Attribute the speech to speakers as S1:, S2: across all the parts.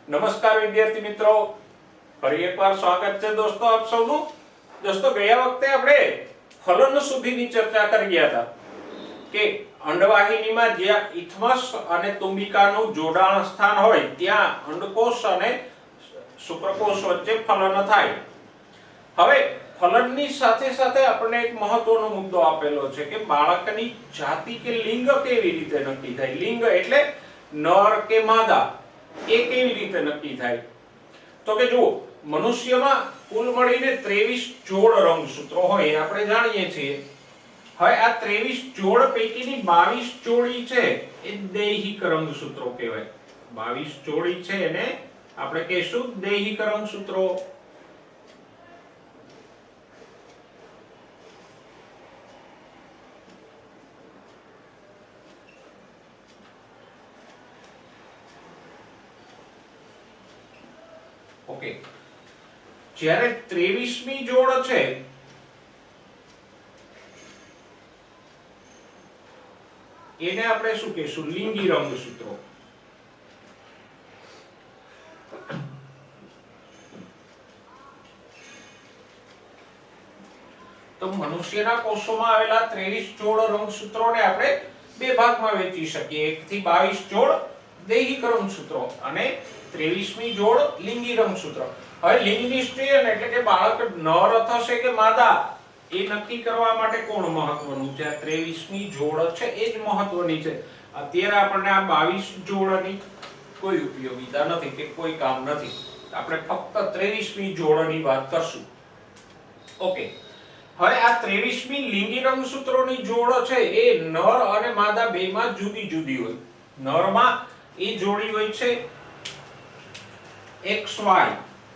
S1: નમસ્કાર વિદ્યાર્થી મિત્રો, ફરી એકવાર સ્વાગત છે દોસ્તો આપ સૌનું। દોસ્તો ગયા વખતે આપણે ફલન સુધીની ચર્ચા કરી ગયા હતા કે અંડવાહિનીમાં જ્યાં ઇથમસ અને તુંબિકાનું જોડાણ સ્થાન હોય ત્યાં અંડકોષ અને શુક્રકોષ વચ્ચે ફલન થાય। હવે ફલનની સાથે સાથે આપણને એક મહત્વનો મુદ્દો આપેલો છે કે બાળકની જાતિ કે લિંગ કેવી રીતે નક્કી થાય। લિંગ એટલે નર કે માદા, એ કેવી રીતે નક્કી થાય? તો કે જુઓ, મનુષ્યમાં કુલ મળીને 23 જોડ રંગસૂત્રો હોય એ આપણે જાણીએ છીએ। હવે આ 23 જોડ પૈકીની 22 જોડી છે એ દૈહિક રંગસૂત્રો કહેવાય। 22 જોડી છે એને આપણે કહીશું દૈહિક રંગસૂત્રો। ઓકે, જ્યારે 23મી જોડ છે એને આપણે શું કહીશું? લિંગી રંગસૂત્રો। તો મનુષ્યના કોષોમાં આવેલા 23 જોડ રંગસૂત્રોને આપણે બે ભાગમાં વહેંચી શકીએ। 1 થી 22 જોડ દૈહિક રંગસૂત્રો અને 23મી જોડ લિંગી રંગસૂત્રો। હવે લિંગની સ્ત્રીયન એટલે કે બાળક નર થશે કે માદા એ નક્કી કરવા માટે કોણ મહત્વનું છે? આ 23મી જોડ છે એ જ મહત્વની છે। અત્યારે આપણને આ 22 જોડની કોઈ ઉપયોગિતા નથી કે કોઈ કામ નથી, આપણે ફક્ત 23મી જોડની વાત કરશું। ઓકે, હવે આ 23મી લિંગી રંગસૂત્રોની જોડ છે એ નર અને માદા બેમાં જુદી જુદી હોય। નરમાં એ જોડી હોય છે XY,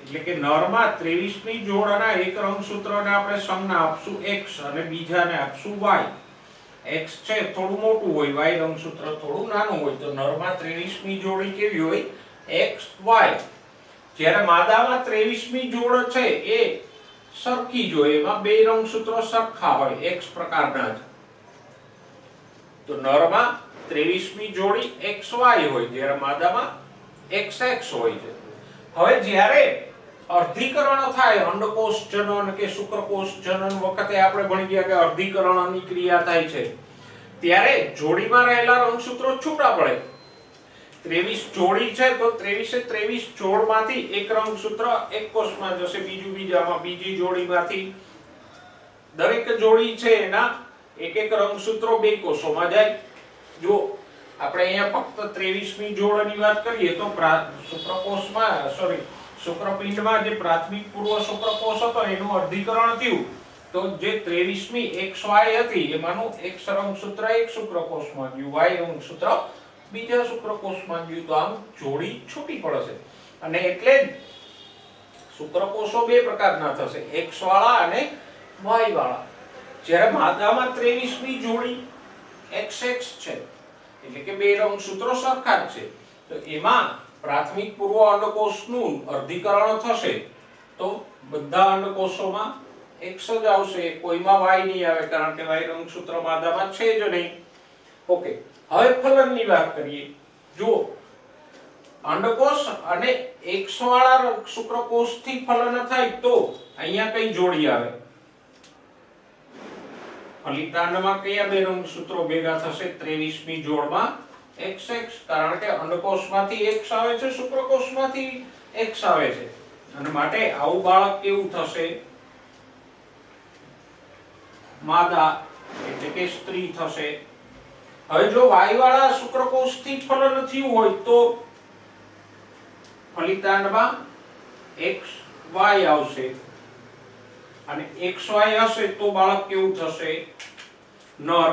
S1: એટલે કે નરમાં 23મી જોડના એક રંગસૂત્રને આપણે સંજ્ઞા આપશું X અને બીજાને આપશું Y। X છે થોડું મોટું હોય, Y રંગસૂત્ર થોડું નાનું હોય, તો નરમાં 23મી જોડી કેવી હોય? XY। જ્યારે માદામાં 23મી જોડ છે એ સરખી જ હોય, એમાં બે રંગસૂત્રો સરખા હોય, X પ્રકારના જ। તો નરમાં 23મી જોડી XY હોય, જ્યારે માદામાં XX હોય છે। હવે જ્યારે અર્ધીકરણ થાય, અંડકોષ જનન કે શુક્રકોષ જનન વખતે આપણે ભણી ગયા કે અર્ધીકરણની ક્રિયા થાય છે, ત્યારે જોડીમાં રહેલા રંગસૂત્રો છૂટા પડે। 23 જોડી છે તો 23 જોડમાંથી એક રંગસૂત્ર એક કોષમાં જશે, બીજું બીજામાં, બીજી જોડીમાંથી દરેક જોડી છે એના એક એક રંગસૂત્રો બે કોષોમાં જાય। જો આપણે અહીંયા ફક્ત 23મી જોડની વાત કરીએ તો શુક્રપિંડમાં જે પ્રાથમિક પૂર્વ શુક્રકોષ હતો એનું અર્ધીકરણ થયું, તો જે 23મી XY હતી એમાંનું એક રંગસૂત્ર એક શુક્રકોષમાં ગયું, Y રંગસૂત્ર બીજા શુક્રકોષમાં ગયું, તો આમ જોડી છૂટી પડશે। અને એટલે જ શુક્રકોષો બે પ્રકારના થશે, X વાળા અને Y વાળા। જ્યારે માદામાં 23મી જોડી XX છે, એટલે કે બે રંગસૂત્રો સરખા જ છે, તો એમાં પ્રાથમિક પૂર્વ અંડકોષનું અર્ધીકરણ થશે તો બધા અંડકોષોમાં X જ આવશે, કોઈમાં Y નહીં આવે, કારણ કે Y રંગસૂત્ર માદામાં છે જ નહીં। ઓકે, હવે ફલનની વાત કરીએ। જુઓ, અંડકોષ અને X વાળા શુક્રકોષથી ફલન થાય તો અહીંયા કઈ જોડી આવે? ફલિતાંડમાં કયા બે રંગસૂત્રો ભેગા થશે? 23મી જોડમાં XX, કારણ કે અંડકોષમાંથી X આવે છે, શુક્રકોષમાંથી X આવે છે, અને માટે આવું બાળક કેવું થશે? માદા એટલે કે સ્ત્રી થશે। હવે જો Y વાળા શુક્રકોષથી ફલન થયું હોય તો ફલિતાંડમાં XY આવશે, અને XY હશે તો બાળક કેવું થશે? નર।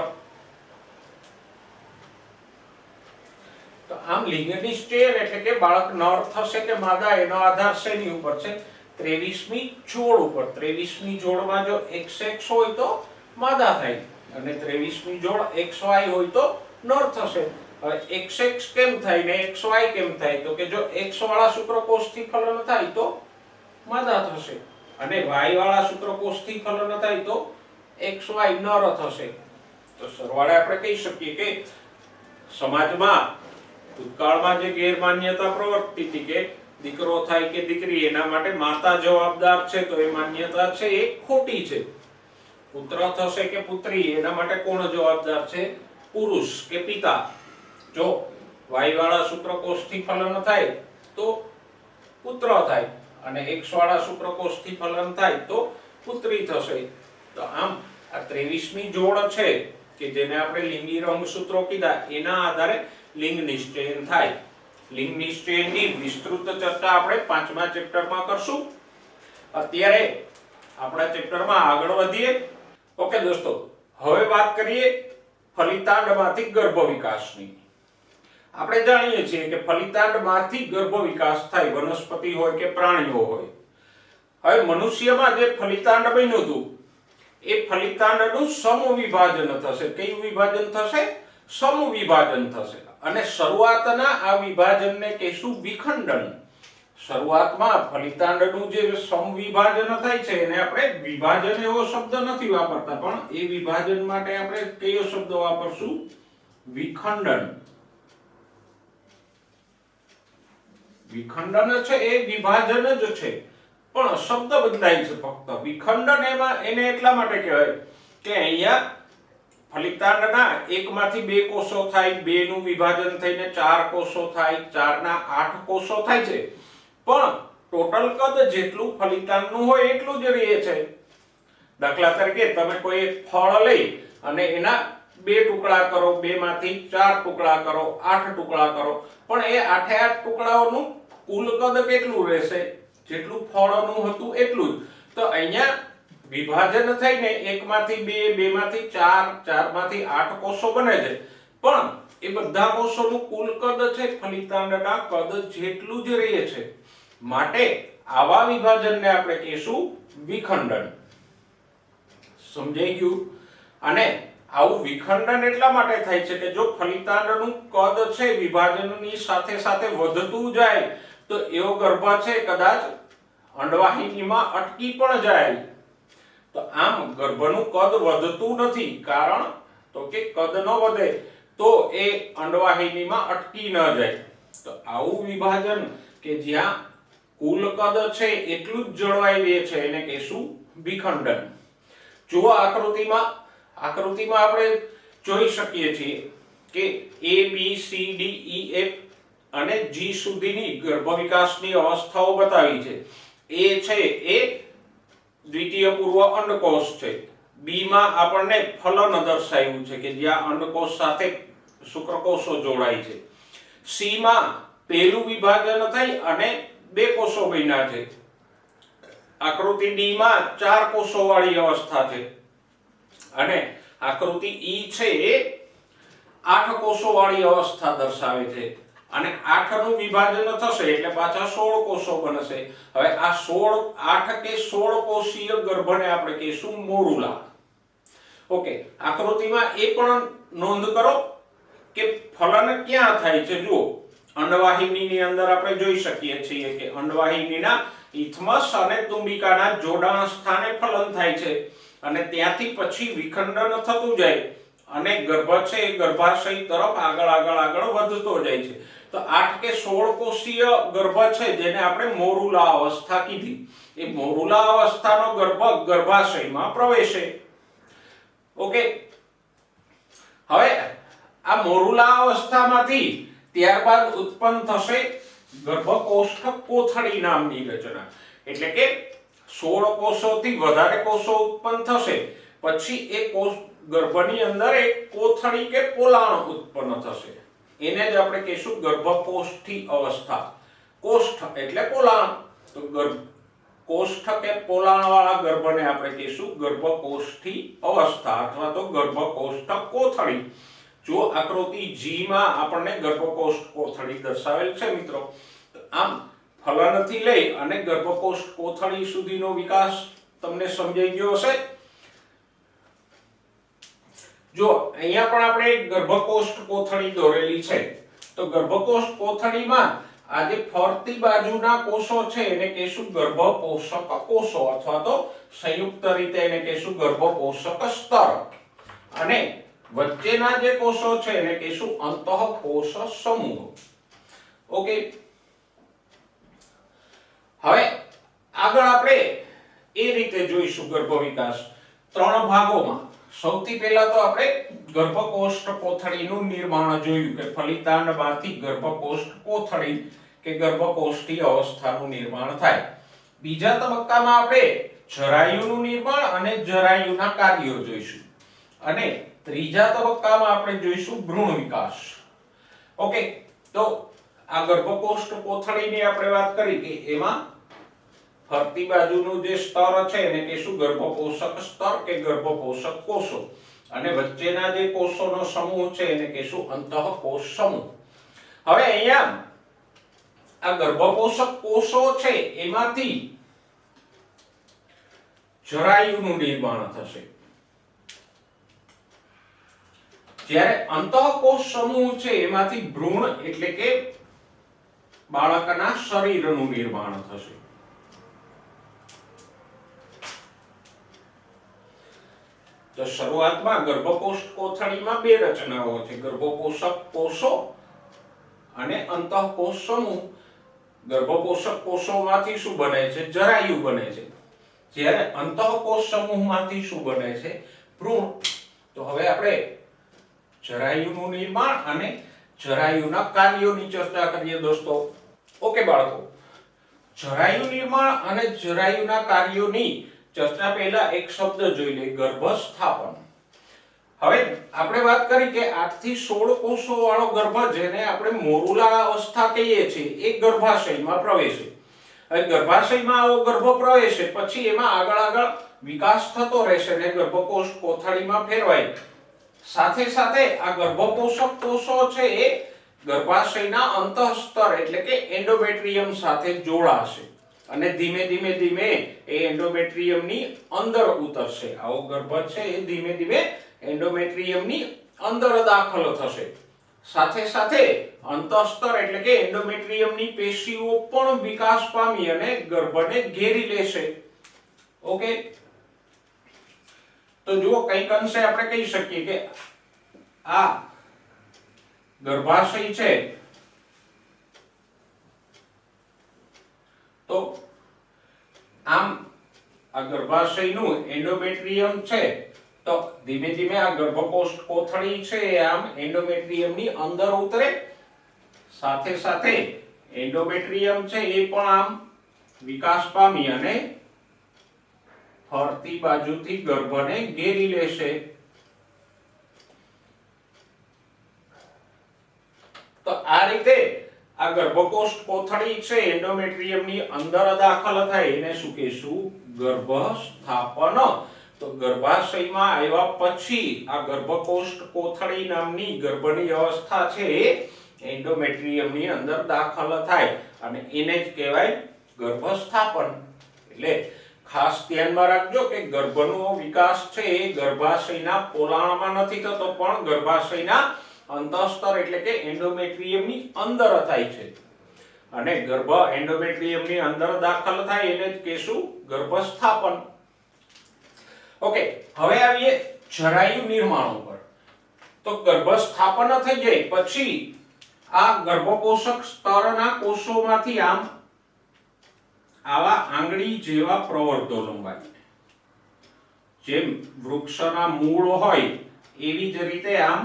S1: તો આમ લિંગની સ્ટેર એટલે કે બાળક નર થશે કે માદા એનો આધાર શેની ઉપર છે? 23મી જોડ ઉપર। 23મી જોડમાં જો XX હોય તો માદા થાય, અને 23મી જોડ XY હોય તો નર થશે। હવે XX કેમ થાય ને XY કેમ થાય? તો કે જો X વાળા શુક્રકોષથી ફલન થાય તો માદા થશે, અને Y વાળા શુક્રકોષથી ફલન થાય તો XY નર થશે। તો સરવાળે આપણે કહી શકીએ કે સમાજમાં ભૂતકાળમાં જે ગેરમાન્યતા પ્રવર્તતી હતી કે દીકરો થાય કે દીકરી એના માટે માતા જવાબદાર છે, તો એ માન્યતા છે એ ખોટી છે. પુત્ર થશે કે પુત્રી એના માટે કોણ જવાબદાર છે? પુરુષ કે પિતા. જો વાયુવાળા શુક્રકોષથી ફલન થાય તો પુત્ર થાય અને X વાળા શુક્રકોષથી ફલન થાય તો પુત્રી થશે. તો આમ આ 23મી જોડ છે કે જેને આપણે લિંગી રંગસૂત્રો કીધા, એના આધારે લિંગ નિશ્ચયન થાય. લિંગ નિશ્ચયનની વિસ્તૃત ચર્ચા આપણે 5મા ચેપ્ટરમાં કરશું. અત્યારે આપણા ચેપ્ટરમાં આગળ વધીએ. ઓકે દોસ્તો, હવે વાત કરીએ ફલિતાંડમાંથી ગર્ભ વિકાસની. આપણે જાણીએ છીએ કે ફલિતાંડમાંથી ગર્ભ વિકાસ થાય, વનસ્પતિ હોય કે પ્રાણીઓ હોય. હવે મનુષ્યમાં જે ફલિતાંડ બન્યું હતું એ ફલિતાંડનું સમવિભાજન થશે. કયું વિભાજન થશે? સમવિભાજન થશે. અને શરૂઆતના આ વિભાજનને કહેશું વિખંડન. શરૂઆતમાં ફલિતાંડનું જે સમવિભાજન થાય છે એને આપણે વિભાજન એવો શબ્દ નથી વાપરતા, પણ એ વિભાજન માટે આપણે કયો શબ્દ વાપરશું? વિખંડન. વિખંડન છે એ વિભાજન જ છે, પણ શબ્દ બદલાય છે ફક્ત. વિખંડન એમાં એને એટલા માટે કહેવાય કે અહીંયા ફલિતાંડના એકમાંથી 2 કોષો થાય, 2 નું વિભાજન થઈને 4 કોષો થાય, 4 ના 8 કોષો થાય છે, પણ ટોટલ કદ જેટલું ફલિતાંડનું હોય એટલું જ રહે છે. દાખલા તરીકે તમે કોઈ એક ફળ લઈ અને એના 2 ટુકડા કરો, 2 માંથી 4 ટુકડા કરો, 8 ટુકડા કરો, પણ એ 8 ટુકડાઓનું કુલ કદ કેટલું રહેશે? જેટલું ફળનું હતું એટલું જ. તો અહીંયા વિભાજન થઈને 1 માંથી 2, 2 માંથી 4, 4 માંથી 8 કોષો બને છે, પણ એ બધા કોષોનું કુલ કદ છે ફલિતાંડના કદ જેટલું જ રહે છે. માટે આવા વિભાજનને આપણે કહીશું વિખંડન. સમજાઈ ગયું? અને આવું વિખંડન એટલા માટે થાય છે કે જો ફલિતાંડનું કદ છે વિભાજનની સાથે સાથે વધતું જાય તો એવો ગર્ભ છે કદાચ અંડવાહિનીમાં અટકી પણ જાય. તો આમ ગર્ભનું કદ વધતું નથી, કારણ તો કે કદ ન વધે તો એ અંડવાહિનીમાં અટકી ન જાય. તો આવું વિભાજન કે જ્યાં કુલ કદ છે એટલું જ જળવાઈ રહે છે એને કહેશું વિખંડન. જુઓ આકૃતિમાં આપણે જોઈ શકીએ છીએ કે A B C D E F અને G સુધીની ગર્ભ વિકાસની અવસ્થાઓ બતાવી છે. A છે એ દ્વિતીય પૂર્વ અંડકોષ છે. B માં આપણને ફલન દર્શાવ્યું છે કે જ્યાં અંડકોષ સાથે શુક્રકોષો જોડાય છે. C માં પહેલું વિભાજન થઈ અને 2 કોષો બન્યા છે. આકૃતિ D માં 4 કોષો વાળી અવસ્થા છે અને આકૃતિ E છે એ 8 કોષો વાળી અવસ્થા દર્શાવે છે. અને 8 નું વિભાજન થશે એટલે પાછા 16 કોષો બનશે. હવે આ 8 કે 16 કોષીય ગર્ભને આપણે કહીશું મોરુલા. ઓકે, આકૃતિમાં એ પણ નોંધ કરો કે ફલન ક્યાં થાય છે. જુઓ, અંડવાહિનીની અંદર આપણે જોઈ શકીએ છીએ કે અંડવાહિનીના ઇથમસ અને તુંબિકાના જોડાણ સ્થાને ફલન થાય છે અને ત્યાંથી પછી વિખંડન થતું જાય અને ગર્ભ છે એ ગર્ભાશય તરફ આગળ વધતો જાય છે. તો 8 કે 16 કોષીય ગર્ભ છે જેને આપણે મોરુલા અવસ્થા કીધી. એ મોરુલા અવસ્થાનો ગર્ભ ગર્ભાશયમાં પ્રવેશે. ઓકે, હવે આ મોરુલા અવસ્થામાંથી ત્યારબાદ ઉત્પન્ન થશે ગર્ભકોષ્ઠ કોથળી નામની રચના. એટલે કે 16 કોષોથી વધારે કોષો ઉત્પન્ન થશે, પછી એ કોષ ગર્ભની અંદર એક કોથળી કે પોલાણ ઉત્પન્ન થશે. એને જ આપણે કહીશું ગર્ભકોષ્ઠી અવસ્થા. કોષ્ઠ એટલે પોલાણ, તો કોષ્ઠ કે પોલાણ વાળા ગર્ભને આપણે કહીશું ગર્ભકોષ્ઠી અવસ્થા અથવા તો ગર્ભકોષ્ઠ કોથળી. જો આકૃતિ G માં આપણને ગર્ભકોષ્ઠ કોથળી દર્શાવેલ છે મિત્રો. આમ ફલનથી લઈ અને ગર્ભકોષ્ઠ કોથળી સુધીનો વિકાસ તમને સમજાઈ ગયો હશે. જો અહીંયા પણ આપણે ગર્ભકોષ્ઠ કોથળી દોરેલી છે. તો ગર્ભકોષ્ઠ કોથળીમાં આ જે ફરતી બાજુના કોષો છે એને કહીશું ગર્ભપોષક કોષો અથવા તો સંયુક્ત રીતે એને કહીશું ગર્ભપોષક સ્તર. અને વચ્ચેના જે કોષો છે એને કહીશું અંતઃકોષ સમૂહ. ઓકે, હવે આગળ આપણે એ રીતે જોઈશું ગર્ભ વિકાસ 3 ભાગોમાં. સૌથી પહેલા તો આપણે ગર્ભકોષ્ઠ કોથળીનું નિર્માણ જોયું કે ફલિતાંડમાંથી ગર્ભકોષ્ઠ કોથળી કે ગર્ભકોષ્ઠીય અવસ્થાનું નિર્માણ થાય. બીજા તબક્કામાં આપણે જરાયુનું નિર્માણ અને જરાયુના કાર્યો જોઈશું અને ત્રીજા તબક્કામાં આપણે જોઈશું ભ્રૂણ વિકાસ. ઓકે, તો આ ગર્ભકોષ્ઠ કોથળીની આપણે વાત કરી કે એમાં ફરતી બાજુનું જે સ્તર છે એને કહીશું ગર્ભપોષક સ્તર કે ગર્ભપોષક કોષો અને વચ્ચેના જે કોષોનો સમૂહ છે એને કહીશું અંતઃકોષ સમૂહ. હવે અહીંયા આ ગર્ભપોષક કોષો છે એમાંથી જરાયુનું નિર્માણ થશે. જ્યારે અંતઃકોષ સમૂહ છે એમાંથી ભ્રૂણ એટલે કે બાળકના શરીરનું નિર્માણ થશે. તો શરૂઆતમાં ગર્ભકોષ્ઠ કોથળીમાં 2 રચનાઓ છે, ગર્ભપોષક કોષો અને અંતઃકોષ સમૂહ. ગર્ભપોષક કોષોમાંથી શું બને છે? જરાયુ બને છે. જ્યારે અંતઃકોષ સમૂહમાંથી શું બને છે? ભ્રૂણ. તો હવે આપણે જરાયુનું નિર્માણ અને જરાયુના કાર્યોની ચર્ચા કરીએ દોસ્તો. ઓકે બાળકો, જરાયુ નિર્માણ અને જરાયુના કાર્યોની ચર્ચા પહેલા એક શબ્દ જોઈ લે, ગર્ભસ્થાપન. હવે આપણે વાત કરી કે 8 થી 16 કોષો વાળો ગર્ભ જેને આપણે મોરુલા અવસ્થા કહીએ છીએ એ ગર્ભાશયમાં પ્રવેશે. હવે ગર્ભાશયમાં આવો ગર્ભ પ્રવેશે પછી એમાં આગળ વિકાસ થતો રહેશે ને ગર્ભકોષ્ઠ કોથળીમાં ફેરવાય. સાથે સાથે આ ગર્ભપોષક કોષો છે એ ગર્ભાશયના અંતઃસ્તર એટલે કે એન્ડોમેટ્રિયમ સાથે જોડાશે અને ધીમે એ એન્ડોમેટ્રિયમની અંદર ઉતરશે. આવો ગર્ભ છે એ ધીમે એન્ડોમેટ્રિયમની અંદર દાખલ થશે. સાથે અંતઃસ્તર એટલે કે એન્ડોમેટ્રિયમની પેશીઓ પણ વિકાસ પામી અને ગર્ભને ઘેરી લેશે. ઓકે, તો જુઓ કઈક અંશે આપણે કહી શકીએ કે આ ગર્ભાશય છે તો આમ આ ગર્ભાશયનું એન્ડોમેટ્રિયમ છે તો ધીમે આ ગર્ભકોષ્ઠ કોથળી છે આમ એન્ડોમેટ્રિયમની અંદર ઉતરે. સાથે એન્ડોમેટ્રિયમ છે એ પણ આમ વિકાસ પામી અને ફરતી બાજુથી ગર્ભને ઘેરી લેશે. તો આ રીતે આ ગર્ભકોષ્ઠ કોથળી છે એન્ડોમેટ્રિયમની અંદર દાખલ થાય એને શું કહીશું? ગર્ભસ્થાપન. તો ગર્ભાશયમાં આવ્યા પછી આ ગર્ભકોષ્ઠ કોથળી નામની ગર્ભની અવસ્થા છે એ એન્ડોમેટ્રિયમની અંદર દાખલ થાય અને એને જ કહેવાય ગર્ભસ્થાપન. એટલે ખાસ ધ્યાનમાં રાખજો કે ગર્ભનો વિકાસ છે એ ગર્ભાશયના પોલાણમાં નથી થતો પણ ગર્ભાશયના અંતઃસ્તર એટલે કે એન્ડોમેટ્રિયમની અંદર થાય છે અને ગર્ભ એન્ડોમેટ્રિયમની અંદર દાખલ થાય એને જ કહેશું ગર્ભસ્થાપન. ઓકે, હવે આવીએ જરાયુ નિર્માણ ઉપર. તો ગર્ભસ્થાપન થઈ જાય પછી આ ગર્ભપોષક સ્તરના કોષોમાંથી આમ આવા આંગળી જેવા પ્રવર્ધો લંબાય. જેમ વૃક્ષના મૂળ હોય એવી જ રીતે આમ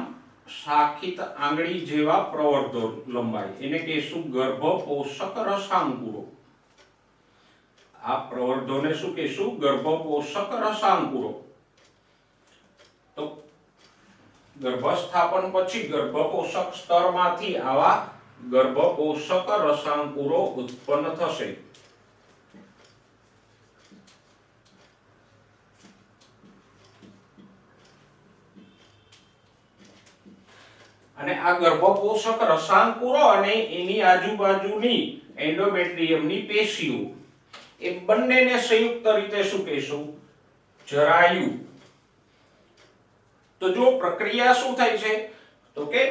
S1: શાખિત આંગળી જેવા પ્રવર્ધો લંબાય એને કહીશું ગર્ભપોષક રસાંકુરો. આ પ્રવર્ધોને શું કહીશું? ગર્ભપોષક રસાંકુરો. તો ગર્ભસ્થાપન પછી ગર્ભપોષક સ્તરમાંથી આવા ગર્ભપોષક રસાંકુરો ઉત્પન્ન થશે. અને આ ગર્ભપોષક રસાંકુરો અને એની આજુબાજુની એન્ડોમેટ્રિયમની પેશીઓ એ બંનેને સંયુક્ત રીતે શું કહીશું? જરાયુ. તો જો પ્રક્રિયા શું થાય છે તો કે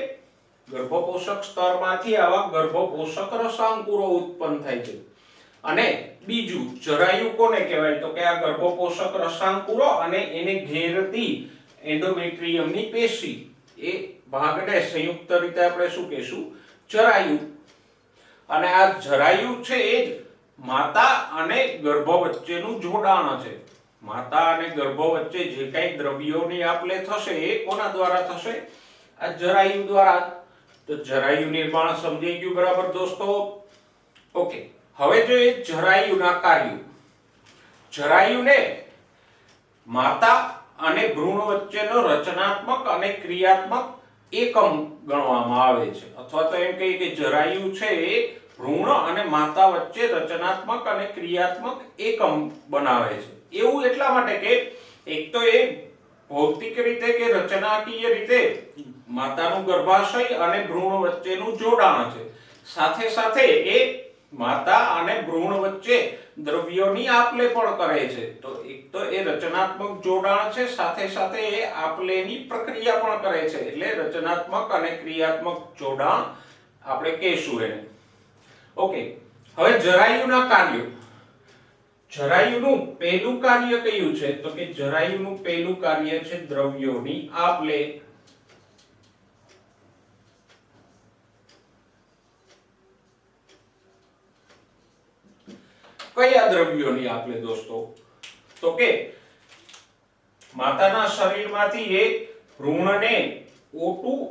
S1: ગર્ભપોષક સ્તરમાંથી આવા ગર્ભપોષક રસાંકુરો ઉત્પન્ન થાય છે અને બીજું જરાયુ કોને કહેવાય તો કે આ ગર્ભપોષક રસાંકુરો અને એને ઘેરતી એન્ડોમેટ્રિયમની પેશી, એ ભાગને સંયુક્ત રીતે આપણે શું કહીશું? જરાયુ. અને આ જરાયુ છે એ જ માતા અને ગર્ભ વચ્ચેનું જોડાણ છે. માતા અને ગર્ભ વચ્ચે જે કઈ દ્રવ્યોની આપ-લે થશે એ કોના દ્વારા થશે? આ જરાયુ દ્વારા. તો જરાયુ નિર્માણ સમજાઈ ગયું બરાબર દોસ્તો? ઓકે, હવે જોઈએ જરાયુના કાર્યો. જરાયુને માતા અને ભ્રૂણ વચ્ચેનો રચનાત્મક અને ક્રિયાત્મક એકમ ગણવામાં આવે છે, અથવા તો એમ કહીએ કે જરાયુ છે એ ભ્રૂણ અને માતા વચ્ચે રચનાત્મક અને ક્રિયાત્મક એકમ બનાવે છે. એવું એટલા માટે કે એક તો એ ભૌતિક રીતે કે રચનાકીય રીતે માતાનું ગર્ભાશય અને ભ્રૂણ વચ્ચેનું જોડાણ છે. સાથે સાથે એ માતા અને ભ્રૂણ વચ્ચે દ્રવ્યોની આપ-લે પણ કરે છે. તો એક તો એ રચનાત્મક જોડાણ છે, સાથે સાથે એ આપ-લેની પ્રક્રિયા પણ કરે છે. એટલે રચનાત્મક અને ક્રિયાત્મક જોડાણ આપણે કહીશું એને. ઓકે, હવે જરાયુના કાર્યો. જરાયુનું પહેલું કાર્ય કયું છે? તો કે જરાયુનું પહેલું કાર્ય છે દ્રવ્યોની આપ-લે. કયા દ્રવ્યોની આપ-લે દોસ્તો? તો કે માતાના શરીરમાંથી એ ભ્રૂણને O2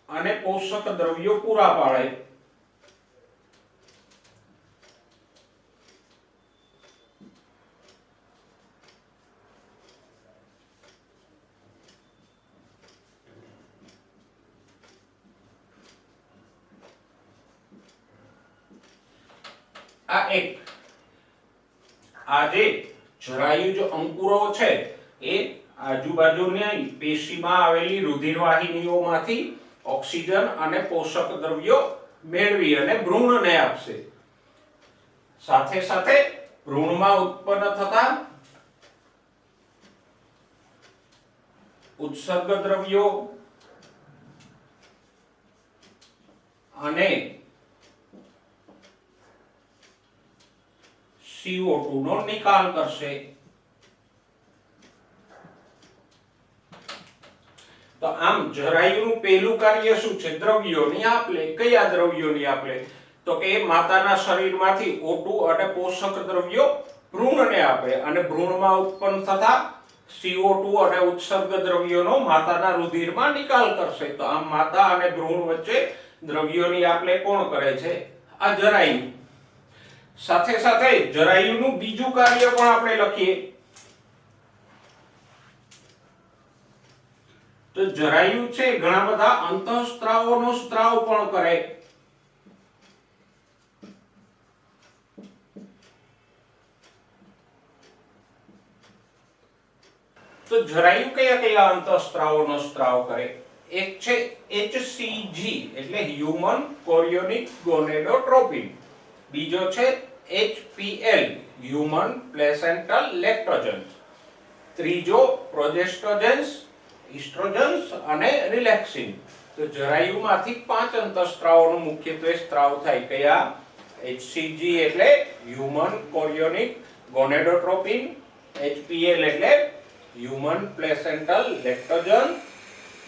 S1: અને પોષક દ્રવ્યો પૂરા પાડે. આ એક આ જે જરાયુજ અંકુરો છે એ આજુબાજુની પેશીમાં આવેલી રુધિરવાહિનીઓમાંથી ઓક્સિજન અને પોષક દ્રવ્યો મેળવી અને ભ્રૂણને આપશે. સાથે સાથે ભ્રૂણમાં ઉત્પન્ન થતા ઉત્સર્ગ દ્રવ્યો અને CO2 નો નિકાલ કરશે. તો આમ જરાયુનું પહેલું કાર્ય શું છે? દ્રવ્યોની આપ-લે. કયા દ્રવ્યોની આપ-લે? તો કે માતાના શરીરમાંથી O2 અને પોષક દ્રવ્યો ભ્રૂણને આપે અને ભ્રૂણમાં ઉત્પન્ન થતા CO2 અને ઉત્સર્ગ દ્રવ્યોનો માતાના રુધિરમાં નિકાલ કરશે. તો આમ માતા અને ભ્રૂણ વચ્ચે દ્રવ્યોની આપ-લે કોણ કરે છે? આ જરાયુ. સાથે સાથે જરાયુનું બીજું કાર્ય પણ આપણે લખીએ. તો જરાયુ છે ઘણા બધા અંતઃસ્ત્રાવોનો સ્ત્રાવ પણ કરે. તો જરાયુ કયા કયા અંતઃસ્ત્રાવોનો સ્ત્રાવ કરે? એક છે HCG એટલે હ્યુમન કોરિયોનિક ગોનેડોટ્રોપિન. બીજો છે HPL હ્યુમન પ્લેસેન્ટલ લેક્ટોજન્સ. ત્રીજો પ્રોજેસ્ટોજન્સ, ઇસ્ટ્રોજન્સ અને રિલેક્સિન. તો જરાયુમાંથી 5 અંતઃસ્ત્રાવોનો મુખ્યત્વે સ્ત્રાવ થાય. કયા? HCG એટલે હ્યુમન કોરિયોનિક ગોનેડોટ્રોપિન, HPL એટલે હ્યુમન પ્લેસેન્ટલ લેક્ટોજન્સ,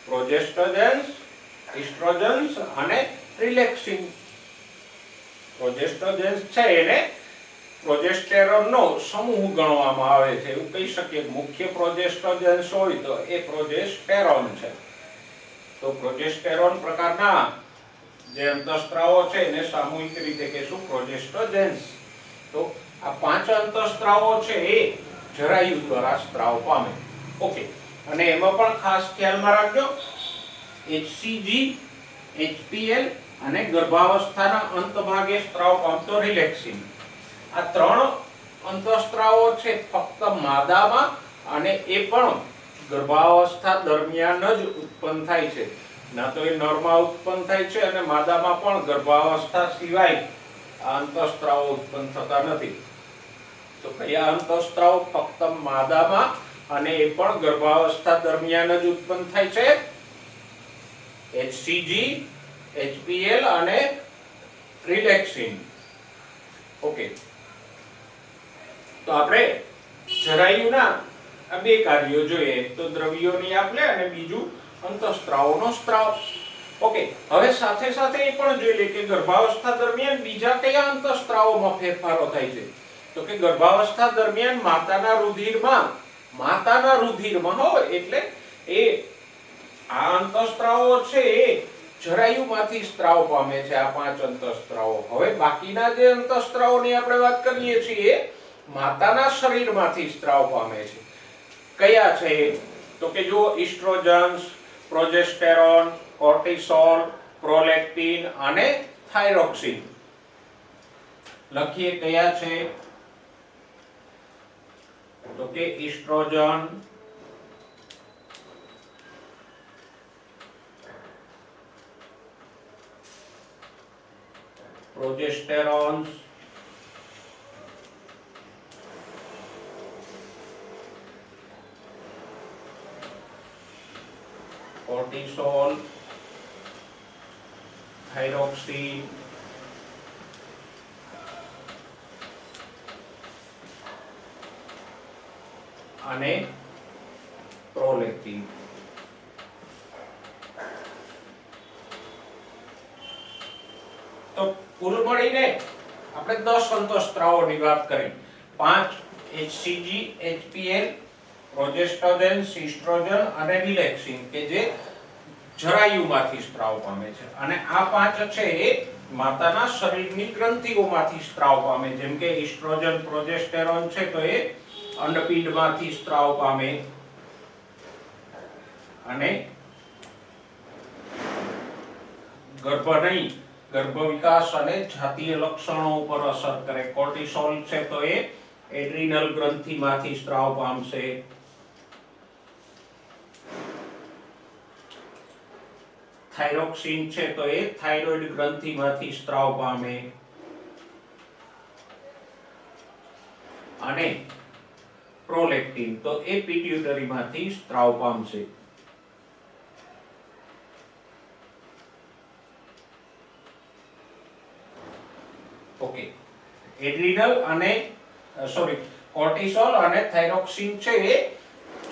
S1: પ્રોજેસ્ટોજન્સ, ઇસ્ટ્રોજન્સ અને રિલેક્સિન. પ્રોજેસ્ટોજન્સ છે એને પ્રોજેસ્ટેરોનનો સમૂહ ગણવામાં આવે છે. એવું કહી શકીએ મુખ્ય પ્રોજેસ્ટોજન્સ હોય તો એ પ્રોજેસ્ટેરોન છે. તો પ્રોજેસ્ટેરોન પ્રકારના જે અંતઃસ્ત્રાવો છે એને સામૂહિક રીતે કહીશું પ્રોજેસ્ટોજન્સ. તો આ 5 અંતઃસ્ત્રાવો છે એ જરાયુ દ્વારા સ્ત્રાવ પામે. ઓકે, અને એમાં પણ ખાસ ખ્યાલમાં રાખજો HCG, HPL અને ગર્ભાવસ્થાના અંતભાગે સ્ત્રાવ પામતો રિલેક્સિન. આ 3 અંતઃસ્ત્રાવો છે ફક્ત માદામાં અને એ પણ ગર્ભાવસ્થા દરમિયાન જ ઉત્પન્ન થાય છે. ના તો એ નરમાં ઉત્પન્ન થાય છે અને માદામાં પણ ગર્ભાવસ્થા સિવાય આ અંતઃસ્ત્રાવો ઉત્પન્ન થતા નથી. તો કયા અંતઃસ્ત્રાવ ફક્ત માદામાં અને એ પણ ગર્ભાવસ્થા દરમિયાન જ ઉત્પન્ન થાય છે? HCG, HPL અને રિલેક્સિન. ઓકે, તો આપણે જરાયુના આ બે કાર્યો જોઈએ, એક તો દ્રવ્યોની આપ લે અને બીજું અંતઃસ્ત્રાવોનો સ્ત્રાવ. ઓકે, હવે સાથે સાથે એ પણ જોઈ લે કે ગર્ભાવસ્થા દરમિયાન બીજા કયા અંતઃસ્ત્રાવોમાં ફેરફારો થાય છે. તો કે ગર્ભાવસ્થા દરમિયાન માતાના રુધિરમાં હોય એટલે એ આ અંતઃસ્ત્રાવો છે એ જરાયુમાંથી સ્ત્રાવ પામે છે, આ 5 અંતઃસ્ત્રાવો. હવે બાકીના જે અંતઃસ્ત્રાવોની આપણે વાત કરીએ છીએ માતાના શરીરમાંથી સ્ત્રાવ પામે છે. કયા છે? તો કે જો ઇસ્ટ્રોજન્સ, પ્રોજેસ્ટેરોન, કોર્ટિસોલ, પ્રોલેક્ટિન અને થાઇરોક્સિન. લખીએ કયા છે? તો કે ઇસ્ટ્રોજન, પ્રોજેસ્ટેરોન, કોર્ટિસોલ, થાઇરોક્સિન અને પ્રોલેક્ટિન. તો કુલ મળીને આપણે 10 અંતઃસ્ત્રાવોની વાત કરી. 5 HCG, HPL, પ્રોજેસ્ટેરોન, સિસ્ટ્રોજન અને રિલેક્સિન કે જે જરાયુમાંથી સ્ત્રાવ પામે છે. અને આ 5 છે એ માતાના શરીરની ગ્રંથિઓમાંથી સ્ત્રાવ પામે. જેમ કે ઇસ્ટ્રોજન, પ્રોજેસ્ટેરોન છે તો એ અંડપિંડમાંથી સ્ત્રાવ પામે અને ગર્ભ વિકાસ અને જાતીય લક્ષણો ઉપર અસર કરે. કોર્ટિસોલ છે તો એ એડ્રિનલ ગ્રંથિમાંથી સ્ત્રાવ પામશે. થાઇરોક્સિન છે તો એ થાઇરોઇડ ગ્રંથિમાંથી સ્ત્રાવ પામે અને પ્રોલેક્ટિન તો એ પિટ્યુટરીમાંથી સ્ત્રાવ પામશે. ઓકે, એડ્રિનલ અને કોર્ટિસોલ અને થાઇરોક્સિન છે એ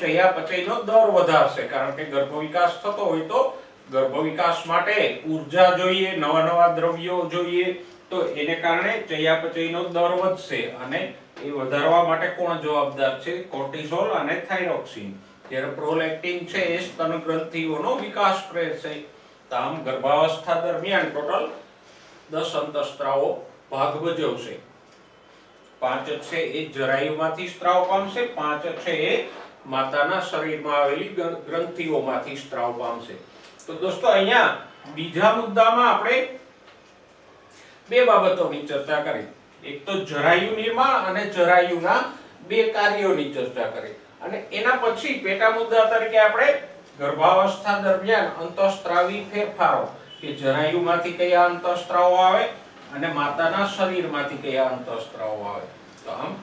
S1: ચયાપચયનો દર વધારશે. કારણ કે ગર્ભ વિકાસ થતો હોય તો ગર્ભ વિકાસ માટે ઊર્જા જોઈએ, નવા દ્રવ્યો જોઈએ, તો એને કારણે ચયાપચયનો દર વધશે અને એ વધારવા માટે કોણ જવાબદાર છે? કોર્ટિસોલ અને થાઇરોક્સિન. જ્યારે પ્રોલેક્ટિન છે એ સ્તન ગ્રંથિઓનો વિકાસ કરશે. તો આમ ગર્ભાવસ્થા દરમિયાન ટોટલ 10 અંતઃસ્ત્રાવો ભાગ ભજવશે. 5 છે એ જરાયુમાંથી સ્ત્રાવ પામશે, 5 છે એ માતાના શરીરમાં આવેલી ગ્રંથિઓમાંથી સ્ત્રાવ પામશે. તો દોસ્તો અહીંયા બીજા મુદ્દામાં આપણે બે બાબતોની ચર્ચા કરી. એક તો જરાયુ નિર્માણ અને જરાયુના બે કાર્યોની ચર્ચા કરી અને એના પછી પેટા મુદ્દા તરીકે આપણે ગર્ભાવસ્થા દરમિયાન અંતઃસ્ત્રાવી ફેરફારો કે જરાયુમાંથી કયા અંતઃસ્ત્રાવો આવે અને માતાના શરીરમાંથી કયા અંતઃસ્ત્રાવો આવે. તો આમ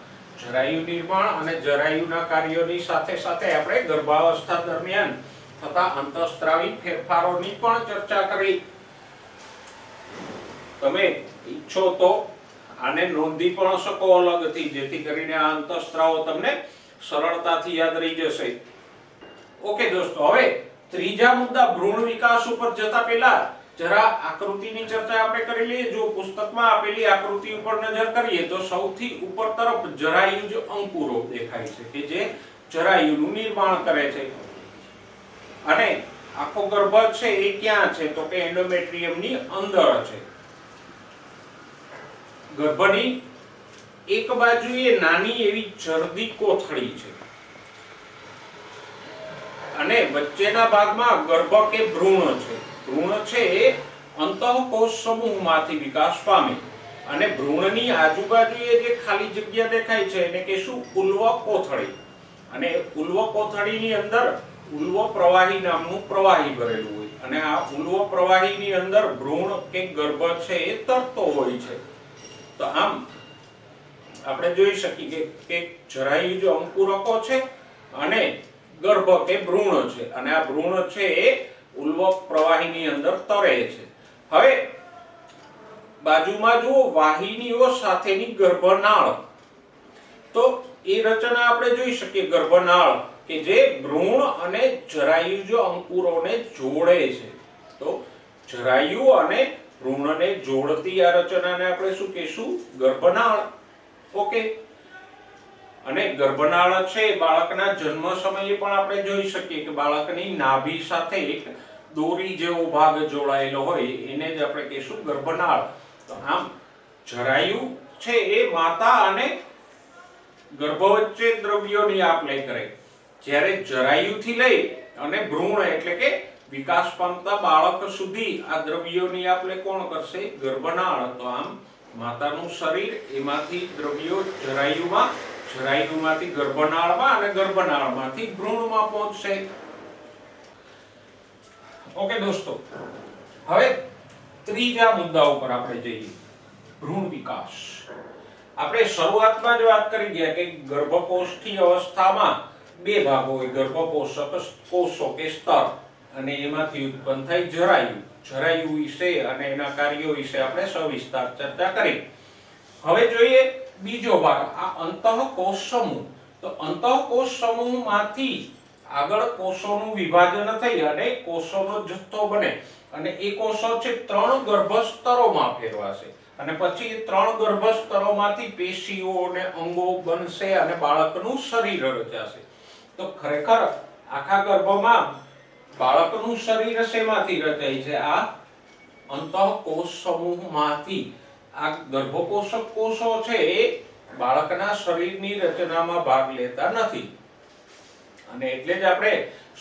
S1: જરાયુ નિર્માણ અને જરાયુના કાર્યોની સાથે સાથે આપણે ગર્ભાવસ્થા દરમિયાન થતા અંતઃસ્ત્રાવી ફેરફારોની પણ ચર્ચા કરી. તમે ઈચ્છો તો આને નોંધી પણ શકો અલગથી, જેથી કરીને આ અંતઃસ્ત્રાવો તમને સરળતાથી યાદ રહી જશે. ઓકે દોસ્તો, હવે ત્રીજા મુદ્દા ભ્રૂણ વિકાસ ઉપર જતા પહેલા જરા આકૃતિની ચર્ચા આપણે કરી લઈએ. જો પુસ્તકમાં આપેલી આકૃતિ ઉપર નજર કરીએ તો સૌથી ઉપર તરફ જરાયુજ અંકુરો દેખાય છે કે જે જરાયુનું નિર્માણ કરે છે. અને આખો ગર્ભ છે એ ક્યાં છે? તો કે એન્ડોમેટ્રિયમની અંદર છે. ગર્ભની એક બાજુએ નાની એવી જરદી કોથળી છે અને વચ્ચેના ભાગમાં ગર્ભ કે ભ્રૂણ છે. ભ્રૂણ છે એ અંતઃકોષ સમૂહમાંથી વિકાસ પામે અને ભ્રૂણની આજુબાજુએ જે ખાલી જગ્યા દેખાય છે એને કહેશું ઉલ્વ કોથળી. અને ઉલ્વ કોથળીની અંદર ઉલ્વ પ્રવાહી નામનું પ્રવાહી ભરેલું હોય અને આ ઉલ્વ પ્રવાહીની અંદર ભ્રૂણ કે ગર્ભ છે એ તરતો હોય છે. તો આમ આપણે જોઈ શકીએ કે જરાયુજ અંકુરકો છે અને ગર્ભ કે ભ્રૂણ છે અને આ ભ્રૂણ છે એ ઉલ્વ પ્રવાહીની અંદર તરે છે. હવે બાજુમાં જુઓ વાહિનીઓ સાથેની ગર્ભનાળ. તો એ રચના આપણે જોઈ શકીએ ગર્ભનાળ કે જે ભ્રૂણ અને જરાયુજ અંકુરોને જોડે છે. તો જરાયુ અને ભ્રૂણને જોડતી આ રચનાને આપણે શું કહીશું? ગર્ભનાળ. ઓકે. અને ગર્ભનાળ છે બાળકના જન્મ સમયે પણ આપણે જોઈ શકીએ કે બાળકની નાભી સાથે એક દોરી જેવો ભાગ જોડાયેલો હોય એને જ આપણે કહીશું ગર્ભનાળ. તો આમ જરાયુ છે એ માતા અને ગર્ભ વચ્ચે દ્રવ્યોની આપ-લે કરે. જ્યારે જરાયુથી લઈ અને ભ્રૂણ એટલે કે વિકાસ પામતા બાળક સુધી આ દ્રવ્યોની આપ-લે કોણ કરશે? ગર્ભનાળ. તો આમ માતાનું શરીર એમાંથી દ્રવ્યો જરાયુમાં, જરાયુમાંથી ગર્ભનાળમાં અને ગર્ભનાળમાંથી ભ્રૂણમાં પહોંચશે. ઓકે દોસ્તો, હવે ત્રીજા મુદ્દા ઉપર આપણે જઈએ. ભ્રૂણ વિકાસ. આપણે શરૂઆતમાં જ વાત કરી ગયા કે ગર્ભકોષ્ઠી અવસ્થામાં બે ભાગો હોય, ગર્ભપોષક કોષો કે સ્તર, અને એમાંથી ઉત્પન્ન થાય જરાયુ. જરાયુ વિશે અને એના કાર્યો વિશે આપણે સવિસ્તાર ચર્ચા કરી. હવે જોઈએ બીજો ભાગ, આ અંતઃકોષ સમૂહ. તો અંતઃકોષ સમૂહમાંથી આગળ કોષોનું વિભાજન થઈ અને કોષોનો જથ્થો બને અને એ કોષો છે 3 ગર્ભસ્તરોમાં ફેરવાશે અને પછી 3 ગર્ભસ્તરોમાંથી પેશીઓ અને અંગો બનશે અને બાળકનું શરીર રચાશે. તો ખરેખર આખા ગર્ભમાં બાળકનું શરીર શેમાંથી રચાય છે? આ અંતઃકોષ સમૂહમાંથી. આ ગર્ભપોષક કોષો છે એ બાળકના શરીરની રચનામાં ભાગ લેતા નથી. અને એટલે જ આપણે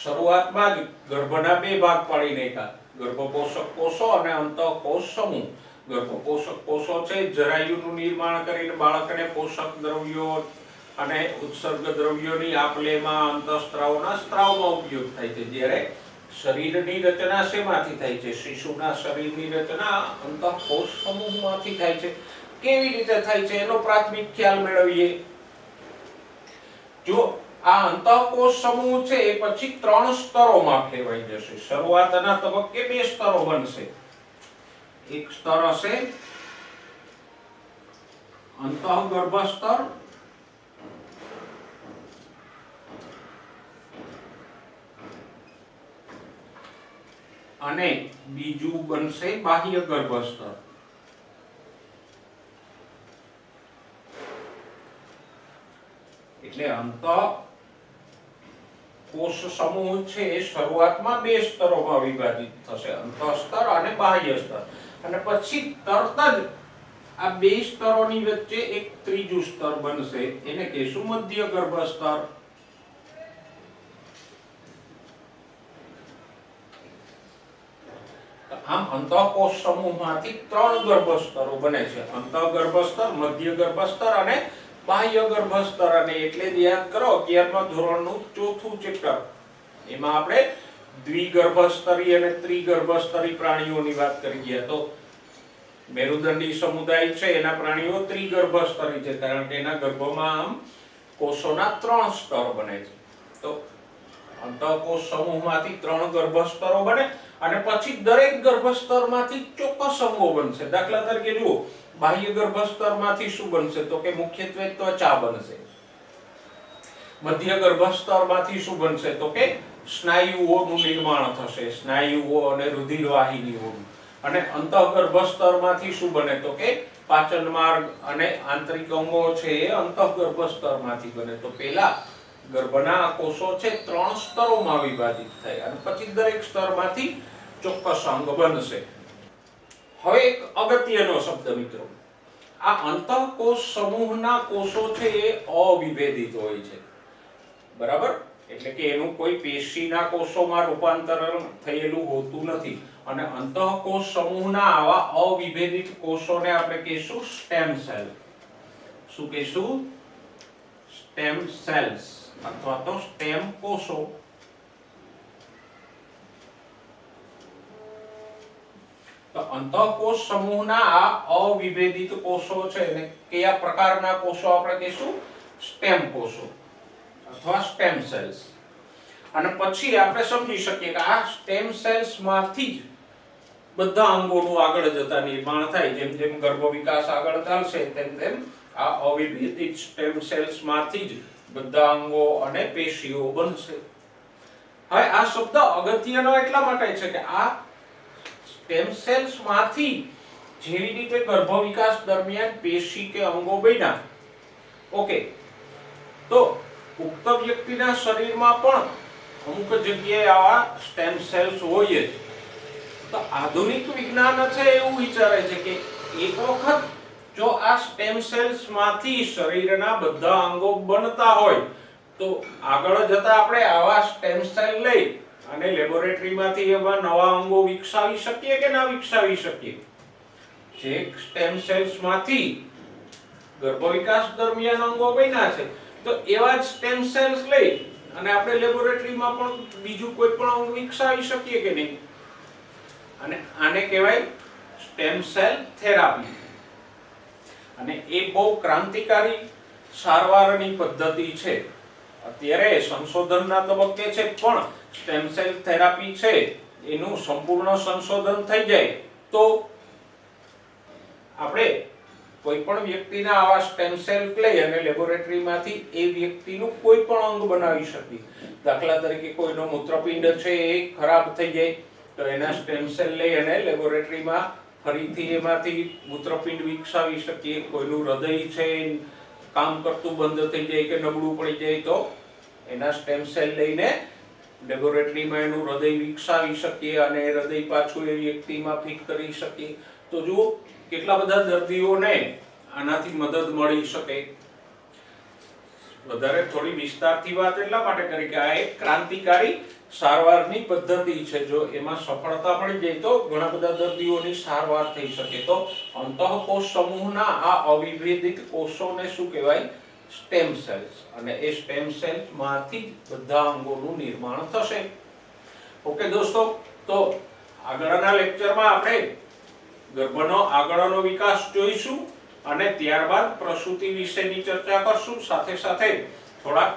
S1: શરૂઆતમાં જ ગર્ભના બે ભાગ પાડી નાખ્યા, ગર્ભપોષક કોષો અને અંતઃકોષ સમૂહ. ગર્ભપોષક કોષો છે જરાયુનું નિર્માણ કરીને બાળકને પોષક દ્રવ્યો અને ઉત્સર્ગ દ્રવ્યોની આપ-લેમાં અંતઃસ્ત્રાવના સ્ત્રાવમાં ઉપયોગ થાય છે. જ્યારે શરીરની રચના શેમાંથી થાય છે? શિશુના શરીરની રચના અંતઃકોષ સમૂહમાંથી થાય છે. કેવી રીતે થાય છે એનો પ્રાથમિક ખ્યાલ મેળવીએ. જો આ અંતઃકોષ સમૂહ છે એ પછી 3 સ્તરોમાં ફેરવાઈ જશે. શરૂઆતના તબક્કે 2 સ્તરો બનશે. એક સ્તર હશે અંતઃગર્ભ સ્તર અને બીજું બનશે બાહ્ય ગર્ભ સ્તર. એટલે અંતઃકોષ સમૂહ છે એ શરૂઆતમાં 2 સ્તરોમાં વિભાજિત થશે, અંતઃસ્તર અને બાહ્ય સ્તર. અને પછી તરત જ આ 2 સ્તરોની વચ્ચે એક ત્રીજું સ્તર બનશે, એને કહીશું મધ્ય ગર્ભ સ્તર. આમ અંતઃકોષ સમૂહમાંથી 3 ગર્ભ સ્તરો બને છે, અંતઃગર્ભ સ્તર, મધ્ય ગર્ભ સ્તર અને બાહ્ય ગર્ભ સ્તર. અને એટલે જ યાદ કરો 11મા ધોરણનું 4થું ચેપ્ટર, એમાં આપણે દ્વિગર્ભસ્તરી અને ત્રિગર્ભસ્તરી પ્રાણીઓની વાત કરી ગયા. તો મેરુદંડી સમુદાય છે એના પ્રાણીઓ ત્રિગર્ભસ્તરી છે કારણ કે એના ગર્ભમાં આમ કોષોના 3 સ્તર બને છે. તો અંતઃકોષ સમૂહમાંથી 3 ગર્ભસ્તરો બને અને પછી દરેક ગર્ભસ્તરમાંથી ચોક્કસ અંગો બનશે. દાખલા તરીકે જુઓ, બાહ્ય ગર્ભસ્તરમાંથી શું બનશે? તો કે મુખ્યત્વે ત્વચા બનશે. મધ્ય ગર્ભસ્તરમાંથી શું બનશે? તો કે સ્નાયુઓનું નિર્માણ થશે, સ્નાયુઓ અને રુધિરવાહિનીઓનું. અને અંતઃગર્ભસ્તરમાંથી શું બને? તો કે પાચન માર્ગ અને આંતરિક અંગો છે એ અંતઃગર્ભસ્તરમાંથી બને. તો પહેલા ગર્ભના કોષો છે 3 સ્તરોમાં વિભાજિત થાય અને પછી દરેક સ્તરમાંથી ચોક્કસ અંગ બનશે. હવે એક અગત્યનો શબ્દ મિત્રો, આ અંતઃકોષ સમૂહના કોષો છે એ અવિભેદિત હોય છે, બરાબર? એટલે કે એનું કોઈ પેશીના કોષોમાં રૂપાંતરણ થયેલું હોતું નથી. અને અંતઃકોષ સમૂહના આવા અવિભેદિત કોષોને આપણે કહીશું સ્ટેમ સેલ. શું કહીશું? સ્ટેમ સેલ્સ અથવા તો સ્ટેમ કોષો. તો અંતઃકોષ સમૂહના આ અવિભેદિત કોષો છે ને કયા પ્રકારના કોષો આપણે કહીશું? સ્ટેમ કોષો અથવા સ્ટેમ સેલ્સ. અને પછી આપણે સમજી શકીએ કે આ સ્ટેમ સેલ્સ માંથી જ બધા અંગોનું આગળ જતા નિર્માણ થાય. જેમ જેમ ગર્ભ વિકાસ આગળ ચાલશે તેમ તેમ આ અવિભેદિત સ્ટેમ સેલ્સ માંથી જ બધા અંગો અને પેશીઓ બનશે. હવે આ શબ્દ અગત્યનો એટલા માટે છે કે આ સ્ટેમ સેલ્સ માંથી જેવી રીતે ગર્ભ વિકાસ દરમિયાન પેશી કે અંગો બન્યા, ઓકે, તો ઉક્ત વ્યક્તિના શરીરમાં પણ અમુક જગ્યાએ આવા સ્ટેમ સેલ્સ હોય જ. તો આધુનિક વિજ્ઞાન છે એવું વિચારે છે કે એક વખત જો આ સ્ટેમ સેલ્સ માંથી શરીરના બધા અંગો બનતા હોય તો આગળ જતા આપણે આવા સ્ટેમ સેલ લઈ અને લેબોરેટરીમાંથી એવા નવા અંગો વિકસાવી શકીએ કે ના વિકસાવી શકીએ. જે સ્ટેમ સેલ્સ માંથી ગર્ભ વિકાસ દરમિયાન અંગો બન્યા છે તો એવા જ સ્ટેમ સેલ્સ લઈ અને આપણે લેબોરેટરીમાં પણ બીજું કોઈ પણ અંગ વિકસાવી શકીએ કે નહીં. અને આને કહેવાય સ્ટેમ સેલ થેરાપી. અને એ બહુ ક્રાંતિકારી સારવારની પદ્ધતિ છે. અત્યારે સંશોધનના તબક્કે છે પણ સ્ટેમ સેલ થેરાપી છે એનું સંપૂર્ણ સંશોધન થઈ જાય તો આપણે કોઈ પણ વ્યક્તિના આવા સ્ટેમ સેલ લઈ અને લેબોરેટરીમાંથી એ વ્યક્તિનું કોઈ પણ અંગ બનાવી શકીએ. દાખલા તરીકે કોઈનો મૂત્રપિંડ છે એ ખરાબ થઈ જાય તો એના સ્ટેમ સેલ લઈ અને લેબોરેટરીમાં ફરીથી એમાંથી મૂત્રપિંડ વિકસાવી શકીએ. કોઈનું હૃદય છે કામ કરતું બંધ થઈ જાય કે નબળું પડી જાય તો એના સ્ટેમ સેલ લઈને લેબોરેટરીમાં એનું હૃદય વિકસાવી શકીએ અને હૃદય પાછું એ વ્યક્તિમાં ફિટ કરી શકીએ. તો જુઓ કેટલા બધા દર્દીઓને આનાથી મદદ મળી શકે. વધારે થોડી વિસ્તારથી વાત એટલા માટે કરી કે આ એક ક્રાંતિકારી સારવારની પદ્ધતિ છે. જો એમાં સફળતા મળી જાય તો ઘણા બધા દર્દીઓની સારવાર થઈ શકે. તો અંતઃકોષ સમૂહના આ અવિભેદિત કોષોને શું કહેવાય? Stem cells. અને એ સ્ટેમ સેલ્સ માંથી બધા અંગોનું નિર્માણ થશે. ઓકે દોસ્તો, તો આગળના લેક્ચરમાં આપણે ગર્ભનો આગળનો વિકાસ જોઈશું અને ત્યારબાદ પ્રસૂતિ વિશેની ચર્ચા કરશું. સાથે સાથે થોડાક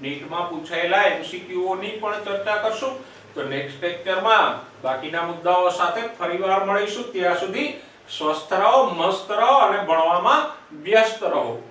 S1: નીટમાં પૂછાયેલા એમસીક્યુઓની પણ ચર્ચા કરશું. તો નેક્સ્ટ લેક્ચરમાં બાકીના મુદ્દાઓ સાથે ફરીવાર મળીશું. ત્યાં સુધી સ્વસ્થ રહો, મસ્ત રહો અને ભણવામાં વ્યસ્ત રહો.